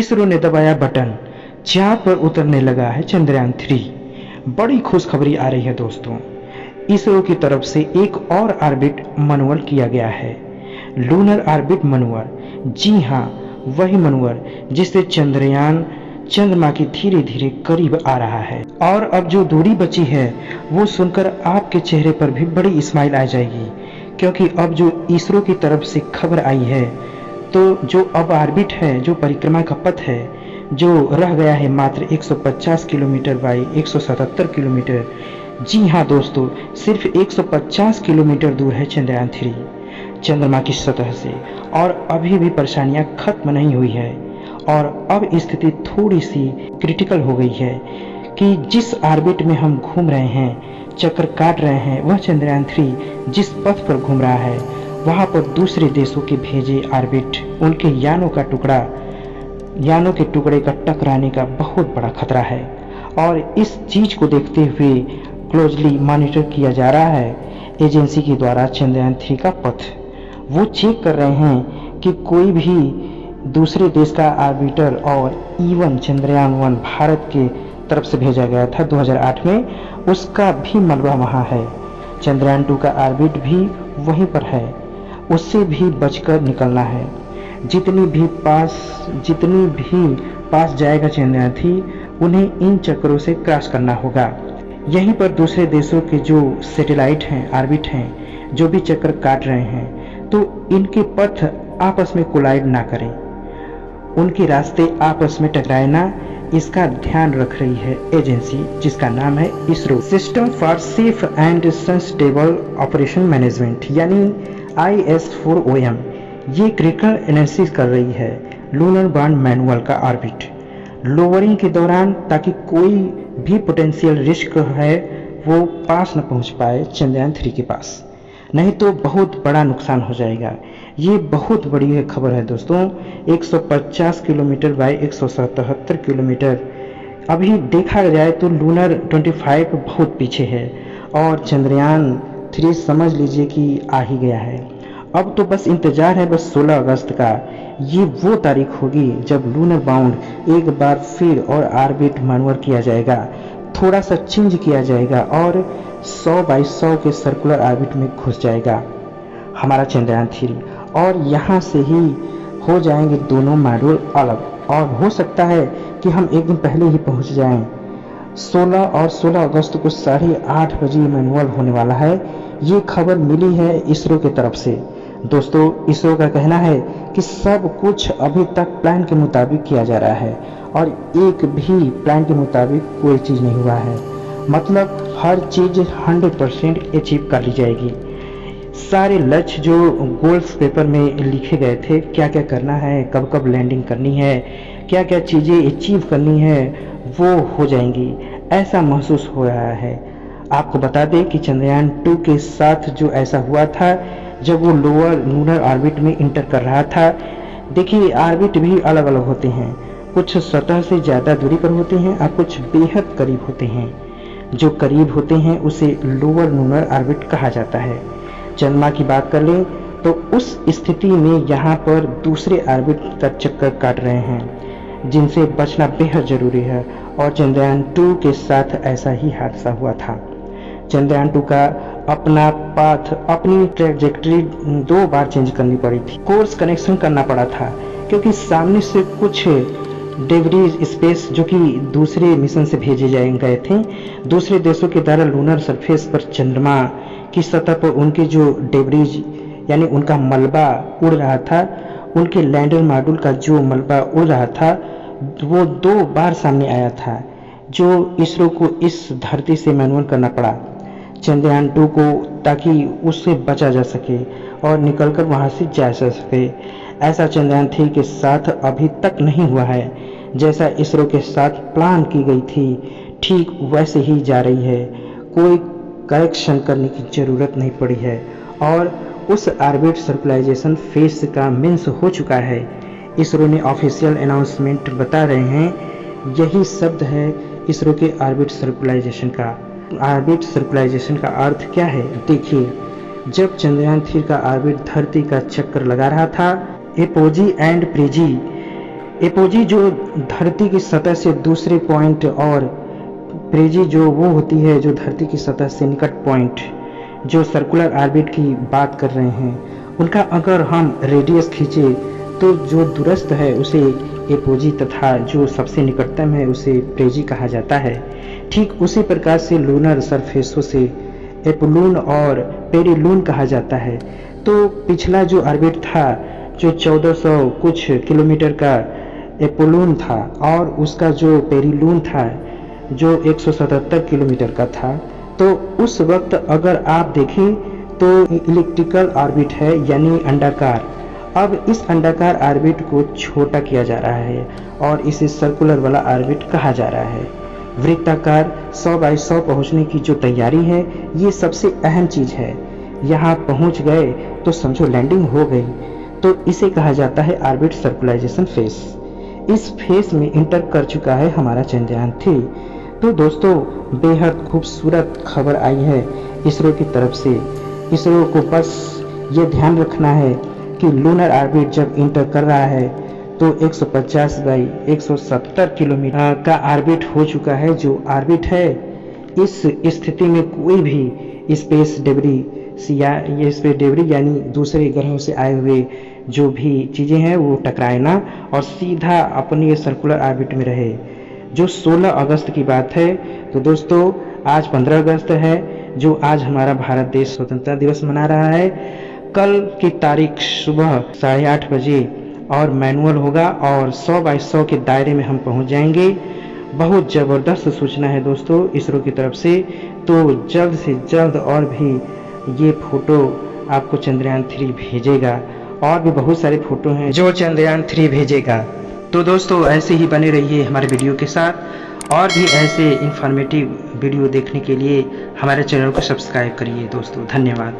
इसरो ने दबाया बटन, चाँद पर उतरने लगा है चंद्रयान 3। बड़ी खुशखबरी आ रही है दोस्तों, इसरो की तरफ से एक और ऑर्बिट मनूवर किया गया है, लूनर ऑर्बिट मनूवर। जी हाँ, वही मनूवर जिससे चंद्रयान चंद्रमा की धीरे धीरे करीब आ रहा है। और अब जो दूरी बची है वो सुनकर आपके चेहरे पर भी बड़ी स्माइल आ जाएगी, क्योंकि अब जो इसरो की तरफ से खबर आई है तो जो अब ऑर्बिट है, जो परिक्रमा का पथ है, जो रह गया है मात्र 150 किलोमीटर बाई 177 किलोमीटर। जी हाँ दोस्तों, सिर्फ 150 किलोमीटर दूर है चंद्रयान 3 चंद्रमा की सतह से, और अभी भी परेशानियां खत्म नहीं हुई है। और अब स्थिति थोड़ी सी क्रिटिकल हो गई है कि जिस ऑर्बिट में हम घूम रहे हैं, चक्कर काट रहे हैं, वह चंद्रयान 3 जिस पथ पर घूम रहा है वहां पर दूसरे देशों के भेजे ऑर्बिट, उनके यानों के टुकड़े का टकराने का बहुत बड़ा खतरा है। और इस चीज को देखते हुए क्लोजली मॉनिटर किया जा रहा है एजेंसी के द्वारा चंद्रयान 3 का पथ। वो चेक कर रहे हैं कि कोई भी दूसरे देश का ऑर्बिटर, और इवन चंद्रयान 1 भारत के तरफ से भेजा गया था 2008 में, उसका भी मलबा वहाँ है। चंद्रयान 2 का ऑर्बिट भी वहीं पर है, उससे भी बचकर निकलना है। जितनी भी पास जाएगा चंद्रयान 3, उन्हें इन चक्करों से क्रॉस करना होगा। यहीं पर दूसरे देशों के जो सैटेलाइट हैं, ऑर्बिट हैं, जो भी चक्कर काट रहे हैं, तो इनके पथ आपस में कोलाइड ना करें, उनके रास्ते आपस में टकराए ना, इसका ध्यान रख रही है एजेंसी जिसका नाम है ISRO, system for safe and sustainable operation management, यानी IS4OM। ये क्रिटिकल एनालिसिस कर रही है लूनर बाउंड मैनुअल का ऑर्बिट लोअरिंग के दौरान, ताकि कोई भी पोटेंशियल रिस्क है वो पास न पहुंच पाए चंद्रयान 3 के पास, नहीं तो बहुत बड़ा नुकसान हो जाएगा। ये बहुत बड़ी खबर है दोस्तों। 150 किलोमीटर बाई 177 किलोमीटर, अभी देखा जाए तो लूनर 25 बहुत पीछे है, और चंद्रयान 3 समझ लीजिए कि आ ही गया है। अब तो बस इंतजार है बस 16 अगस्त का। ये वो तारीख होगी जब लूनर बाउंड एक बार फिर और ऑर्बिट मैनूवर किया जाएगा, थोड़ा सा चेंज किया जाएगा और 100 बाई 100 के सर्कुलर ऑर्बिट में घुस जाएगा हमारा चंद्रयान 3, और यहाँ से ही हो जाएंगे दोनों मॉड्यूल अलग। और हो सकता है कि हम एक दिन पहले ही पहुँच जाएं। 16 अगस्त को 8:30 बजे मैनुअल होने वाला है। ये खबर मिली है इसरो की तरफ से। दोस्तों, इसरो का कहना है कि सब कुछ अभी तक प्लान के मुताबिक किया जा रहा है, और एक भी प्लान के मुताबिक कोई चीज़ नहीं हुआ है। मतलब हर चीज़ 100% अचीव कर ली जाएगी। सारे लक्ष्य जो गोल्स पेपर में लिखे गए थे, क्या क्या करना है, कब कब लैंडिंग करनी है, क्या क्या चीज़ें अचीव करनी है, वो हो जाएंगी, ऐसा महसूस हो रहा है। आपको बता दें कि चंद्रयान 2 के साथ जो ऐसा हुआ था जब वो लोअर लूनर ऑर्बिट में इंटर कर रहा था। देखिए, ऑर्बिट भी अलग अलग होते हैं, कुछ सतह से ज़्यादा दूरी पर होते हैं और कुछ बेहद करीब होते हैं। जो करीब होते हैं उसे लोअर लूनर ऑर्बिट कहा जाता है। चंद्रमा की बात कर लें तो उस स्थिति में यहाँ पर दूसरे ऑर्बिट का चक्कर काट रहे हैं, जिनसे बचना बेहद जरूरी है, और चंद्रयान 2 के साथ ऐसा ही हादसा हुआ था। चंद्रयान 2 का अपना पाथ, अपनी ट्रैजेक्टरी 2 बार चेंज करनी पड़ी थी, कोर्स कनेक्शन करना पड़ा था, क्योंकि सामने से कुछ डेब्रीज स्पेस जो कि दूसरे मिशन से भेजे गए थे, दूसरे देशों के द्वारा लूनर सरफेस पर चंद्रमा की सतह पर उनके जो डेब्रीज यानी उनका मलबा उड़ रहा था, उनके लैंडर मॉड्यूल का जो मलबा उड़ रहा था, वो 2 बार सामने आया था, जो इसरो को इस धरती से मैनुअल करना पड़ा चंद्रयान 2 को, ताकि उससे बचा जा सके और निकलकर वहां से जा सके। ऐसा चंद्रयान 3 के साथ अभी तक नहीं हुआ है। जैसा इसरो के साथ प्लान की गई थी, ठीक वैसे ही जा रही है, कोई करेक्शन करने की ज़रूरत नहीं पड़ी है, और उस ऑर्बिट सर्कुलाइजेशन फेज का मीन्स हो चुका है। इसरो ने ऑफिशियल अनाउंसमेंट बता रहे हैं, यही शब्द है इसरो के ऑर्बिट सर्कुलाइजेशन का। ऑर्बिट सर्कुलाइजेशन का अर्थ क्या है? देखिए, जब चंद्रयान 3 का ऑर्बिट धरती का चक्कर लगा रहा था, एपोजी एंड प्रेजी एपोजी जो धरती की सतह से दूसरे पॉइंट और प्रेजी जो वो होती है जो धरती की सतह से निकट पॉइंट जो सर्कुलर ऑर्बिट की बात कर रहे हैं, उनका अगर हम रेडियस खींचे तो जो दूरस्थ है उसे एपोजी तथा जो सबसे निकटतम है उसे प्रेजी कहा जाता है। ठीक उसी प्रकार से लूनर सरफेसों से एपोलून और पेरिलून कहा जाता है। तो पिछला जो ऑर्बिट था जो 1400 कुछ किलोमीटर का एपोलून था और उसका जो पेरिलून था जो 177 किलोमीटर का था। तो उस वक्त अगर आप देखें तो इलिप्टिकल ऑर्बिट है यानी अंडाकार। अब इस अंडाकार ऑर्बिट को छोटा किया जा रहा है और इसे सर्कुलर वाला ऑर्बिट कहा जा रहा है। वृत्ताकार 100 बाई 100 पहुंचने की जो तैयारी है ये सबसे अहम चीज है। यहाँ पहुंच गए तो समझो लैंडिंग हो गई, तो इसे कहा जाता है ऑर्बिट सर्कुलाइजेशन फेस। इस फेस में इंटर कर चुका है हमारा चंद्रयान 3। तो दोस्तों बेहद खूबसूरत खबर आई है इसरो की तरफ से। इसरो को बस ये ध्यान रखना है कि लूनर ऑर्बिट जब इंटर कर रहा है तो 150 बाई 170 किलोमीटर का ऑर्बिट हो चुका है। जो ऑर्बिट है इस स्थिति में कोई भी स्पेस डेब्रिस या ये स्पेस डेब्रिस यानी दूसरे ग्रहों से आए हुए जो भी चीज़ें हैं वो टकराए ना और सीधा अपनी सर्कुलर ऑर्बिट में रहे। जो 16 अगस्त की बात है। तो दोस्तों आज 15 अगस्त है जो आज हमारा भारत देश स्वतंत्रता दिवस मना रहा है। कल की तारीख सुबह 8:30 बजे और मैनुअल होगा और 100 बाई 100 के दायरे में हम पहुंच जाएंगे। बहुत ज़बरदस्त सूचना है दोस्तों इसरो की तरफ से। तो जल्द से जल्द और भी ये फोटो आपको चंद्रयान 3 भेजेगा और भी बहुत सारे फोटो हैं जो चंद्रयान 3 भेजेगा। तो दोस्तों ऐसे ही बने रहिए हमारे वीडियो के साथ और भी ऐसे इंफॉर्मेटिव वीडियो देखने के लिए हमारे चैनल को सब्सक्राइब करिए दोस्तों। धन्यवाद।